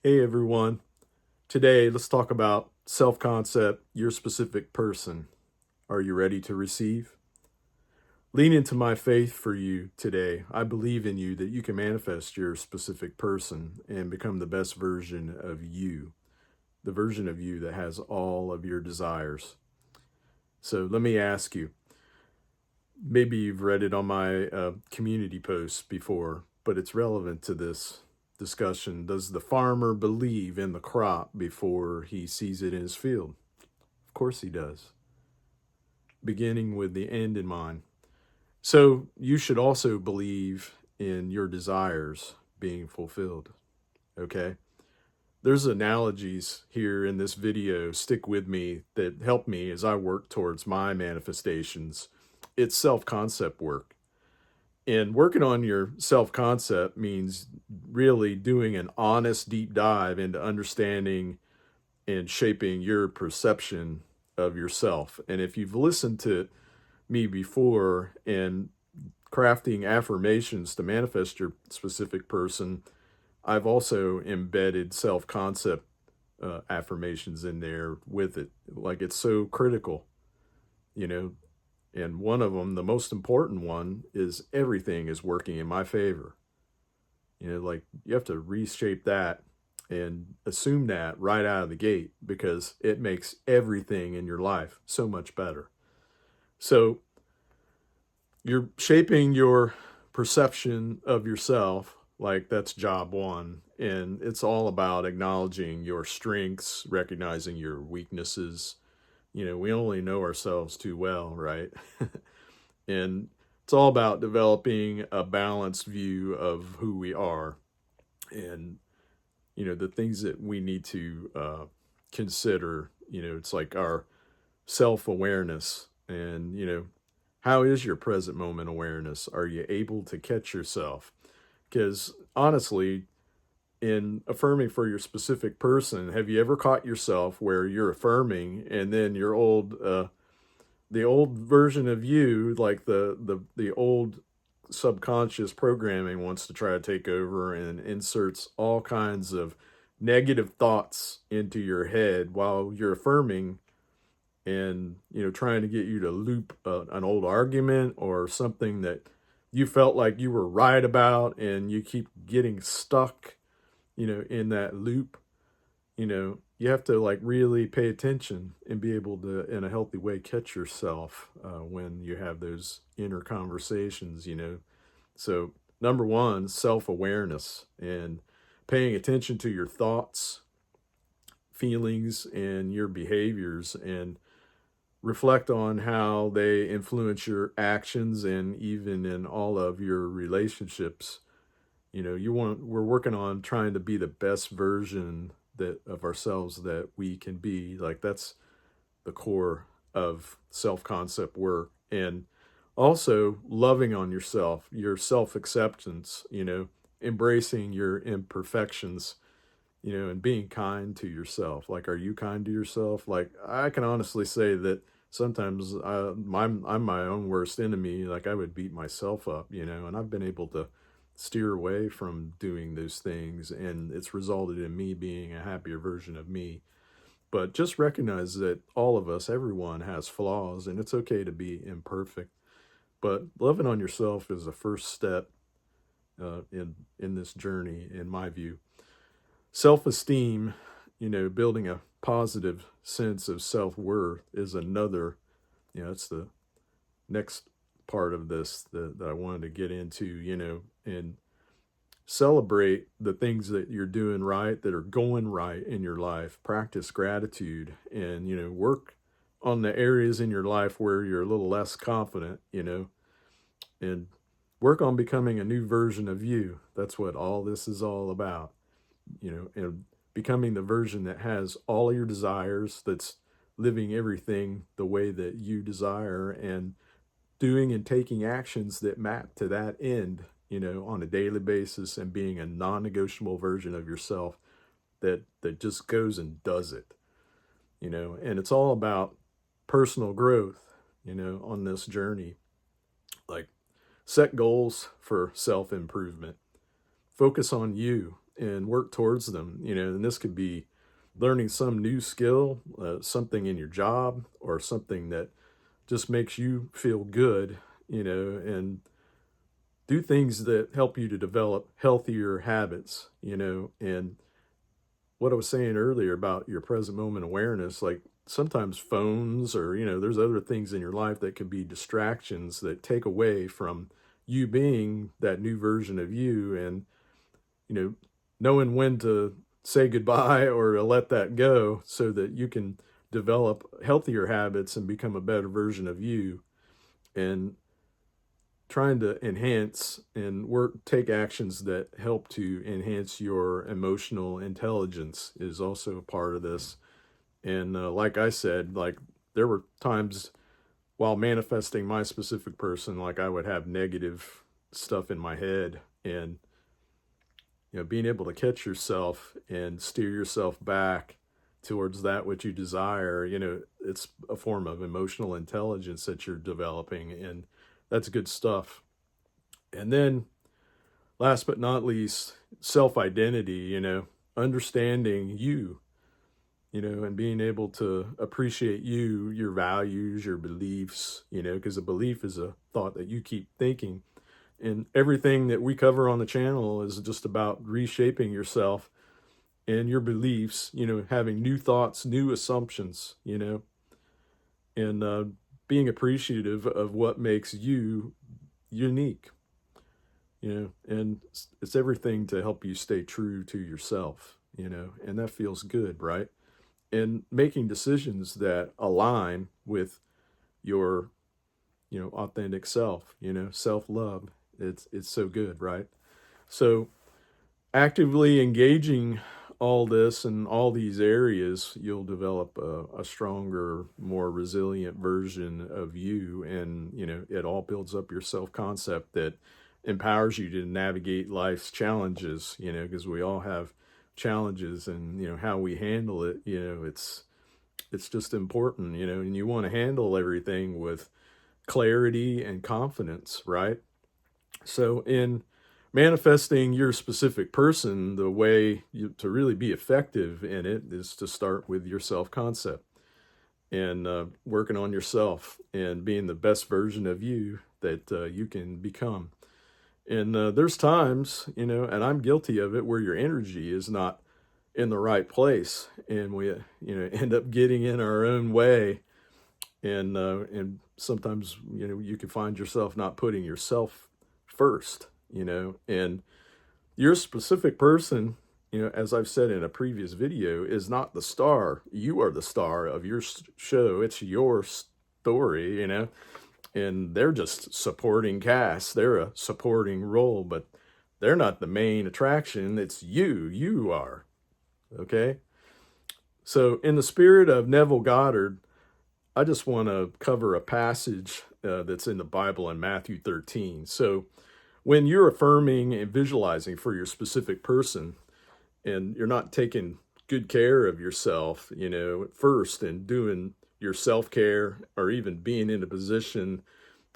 Hey everyone. Today, let's talk about self concept, your specific person. Are you ready to receive? Lean into my faith for you today. I believe in you that you can manifest your specific person and become the best version of you, the version of you that has all of your desires. So let me ask you, maybe you've read it on my community posts before, but it's relevant to this discussion. Does the farmer believe in the crop before he sees it in his field? Of course he does, beginning with the end in mind. So you should also believe in your desires being fulfilled. Okay? There's analogies here in this video, stick with me, that help me as I work towards my manifestations. It's self concept work. And working on your self concept means really doing an honest deep dive into understanding and shaping your perception of yourself. And if you've listened to me before and crafting affirmations to manifest your specific person, I've also embedded self concept affirmations in there with it. Like it's so critical, you know. And one of them, the most important one, is everything is working in my favor. Like you have to reshape that and assume that right out of the gate because it makes everything in your life so much better. So you're shaping your perception of yourself, like that's job one. And it's all about acknowledging your strengths, recognizing your weaknesses. We only know ourselves too well, right? And it's all about developing a balanced view of who we are and the things that we need to consider. It's like our self-awareness. And how is your present moment awareness? Are you able to catch yourself? Because honestly, in affirming for your specific person, have you ever caught yourself where you're affirming and then your the old version of you, like the old subconscious programming, wants to try to take over and inserts all kinds of negative thoughts into your head while you're affirming, and trying to get you to loop an old argument or something that you felt like you were right about, and you keep getting stuck in that loop. You have to like really pay attention and be able to, in a healthy way, catch yourself when you have those inner conversations. So number one, self-awareness and paying attention to your thoughts, feelings, and your behaviors, and reflect on how they influence your actions and even in all of your relationships. We're working on trying to be the best version that of ourselves that we can be. Like that's the core of self-concept work. And also loving on yourself, your self-acceptance, embracing your imperfections, and being kind to yourself. Like, are you kind to yourself? Like, I can honestly say that sometimes I'm my own worst enemy. Like, I would beat myself up, and I've been able to steer away from doing those things, and it's resulted in me being a happier version of me. But just recognize that all of us, everyone has flaws, and it's okay to be imperfect. But loving on yourself is the first step in this journey, in my view. Self-esteem, building a positive sense of self-worth is another, it's the next part of this that I wanted to get into, and celebrate the things that you're doing right, that are going right in your life. Practice gratitude and, work on the areas in your life where you're a little less confident, and work on becoming a new version of you. That's what all this is all about, and becoming the version that has all your desires, that's living everything the way that you desire, and doing and taking actions that map to that end, on a daily basis, and being a non-negotiable version of yourself that just goes and does it, and it's all about personal growth, on this journey. Like, set goals for self-improvement. Focus on you and work towards them, and this could be learning some new skill, something in your job, or something that just makes you feel good, and do things that help you to develop healthier habits, and what I was saying earlier about your present moment awareness, like sometimes phones or, there's other things in your life that can be distractions that take away from you being that new version of you, and, knowing when to say goodbye or to let that go so that you can develop healthier habits and become a better version of you. And trying to enhance and take actions that help to enhance your emotional intelligence is also a part of this. And like I said, like there were times while manifesting my specific person, like I would have negative stuff in my head, and being able to catch yourself and steer yourself back towards that which you desire, it's a form of emotional intelligence that you're developing, and that's good stuff. And then last but not least, self-identity, understanding you, and being able to appreciate you, your values, your beliefs, because a belief is a thought that you keep thinking. And everything that we cover on the channel is just about reshaping yourself and your beliefs, having new thoughts, new assumptions, and being appreciative of what makes you unique, and it's everything to help you stay true to yourself, and that feels good, right? And making decisions that align with your, authentic self, self-love. It's so good, right? So actively engaging all this and all these areas, you'll develop a stronger, more resilient version of you. And, it all builds up your self-concept that empowers you to navigate life's challenges, because we all have challenges, and, how we handle it, it's just important, and you want to handle everything with clarity and confidence, right? So in manifesting your specific person, the way to really be effective in it is to start with your self-concept, and working on yourself and being the best version of you that you can become. And there's times, and I'm guilty of it, where your energy is not in the right place, and we, end up getting in our own way, and sometimes, you can find yourself not putting yourself first, and your specific person, as I've said in a previous video, is not the star. You are the star of your show. It's your story, and they're just supporting cast. They're a supporting role, but they're not the main attraction. It's you. You are. Okay? So in the spirit of Neville Goddard, I just want to cover a passage that's in the Bible in Matthew 13. So when you're affirming and visualizing for your specific person, and you're not taking good care of yourself, first, and doing your self-care, or even being in a position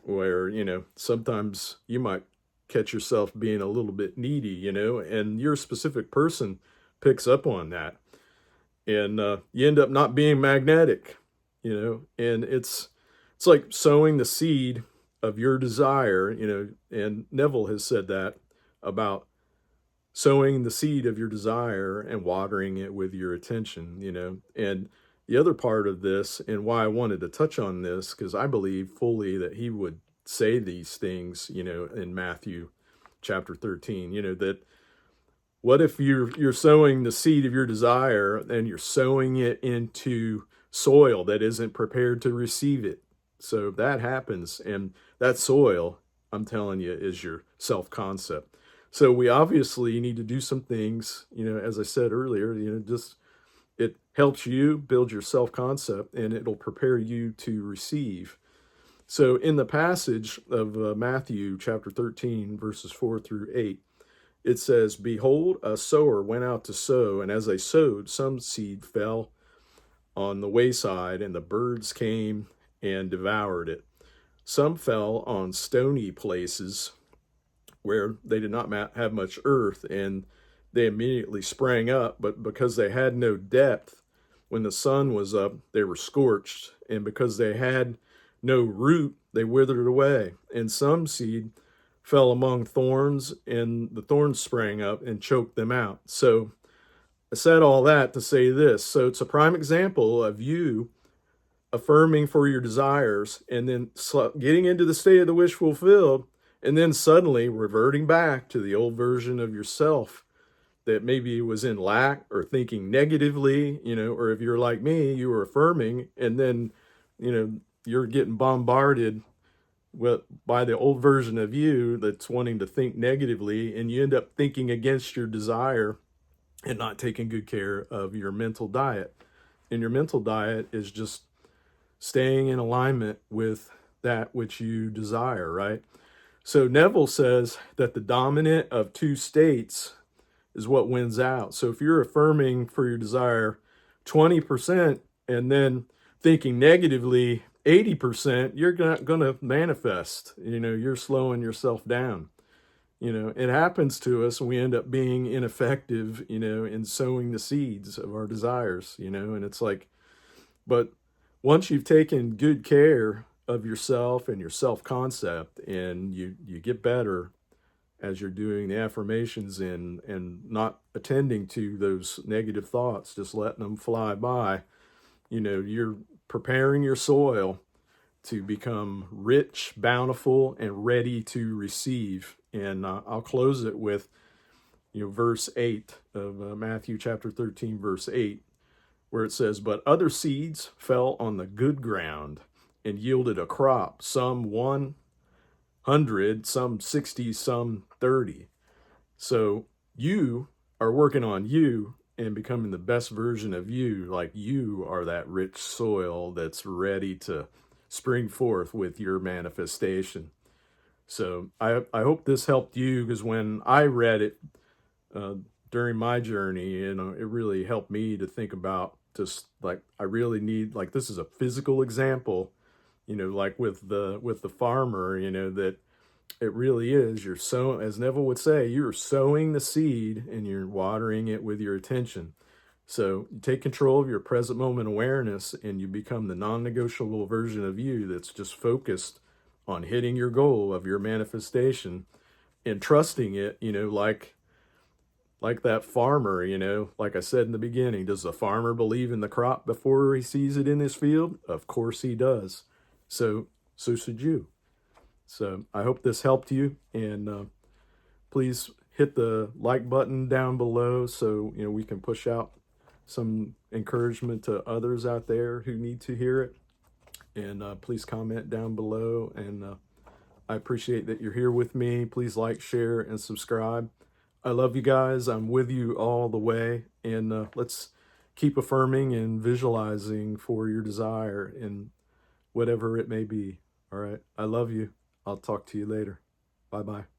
where, sometimes you might catch yourself being a little bit needy, and your specific person picks up on that. And you end up not being magnetic, and it's like sowing the seed of your desire, and Neville has said that about sowing the seed of your desire and watering it with your attention, and the other part of this, and why I wanted to touch on this, because I believe fully that he would say these things, in Matthew chapter 13, that what if you're sowing the seed of your desire and you're sowing it into soil that isn't prepared to receive it? So that happens, and that soil, I'm telling you, is your self-concept. So we obviously need to do some things, as I said earlier, just it helps you build your self-concept, and it'll prepare you to receive. So in the passage of Matthew chapter 13, verses 4 through 8, it says, "Behold, a sower went out to sow, and as they sowed, some seed fell on the wayside, and the birds came and devoured it. Some fell on stony places where they did not have much earth, and they immediately sprang up, but because they had no depth, when the sun was up, they were scorched. And because they had no root, they withered away. And some seed fell among thorns, and the thorns sprang up and choked them out. So I said all that to say this. So it's a prime example of you affirming for your desires and then getting into the state of the wish fulfilled, and then suddenly reverting back to the old version of yourself that maybe was in lack or thinking negatively, or if you're like me, you were affirming, and then, you're getting bombarded by the old version of you that's wanting to think negatively, and you end up thinking against your desire and not taking good care of your mental diet. And your mental diet is just staying in alignment with that which you desire, right? So Neville says that the dominant of two states is what wins out. So if you're affirming for your desire 20% and then thinking negatively 80%, you're not going to manifest. You're slowing yourself down. It happens to us, and we end up being ineffective, in sowing the seeds of our desires, and it's like, but once you've taken good care of yourself and your self-concept, and you get better as you're doing the affirmations and not attending to those negative thoughts, just letting them fly by, you're preparing your soil to become rich, bountiful, and ready to receive. And I'll close it with, verse 8 of Matthew chapter 13, verse 8, where it says, "But other seeds fell on the good ground and yielded a crop, some 100, some 60, some 30. So you are working on you and becoming the best version of you, like you are that rich soil that's ready to spring forth with your manifestation. So I hope this helped you, because when I read it during my journey, it really helped me to think about, just like, I really need, like, this is a physical example, like with the farmer, that it really is, you're sowing, as Neville would say, you're sowing the seed and you're watering it with your attention. So you take control of your present moment awareness, and you become the non-negotiable version of you that's just focused on hitting your goal of your manifestation and trusting it, like that farmer, like I said in the beginning, does the farmer believe in the crop before he sees it in his field? Of course he does. So should you. So I hope this helped you, and please hit the like button down below so we can push out some encouragement to others out there who need to hear it. And please comment down below, and I appreciate that you're here with me. Please like, share, and subscribe. I love you guys. I'm with you all the way, and let's keep affirming and visualizing for your desire and whatever it may be. All right. I love you. I'll talk to you later. Bye-bye.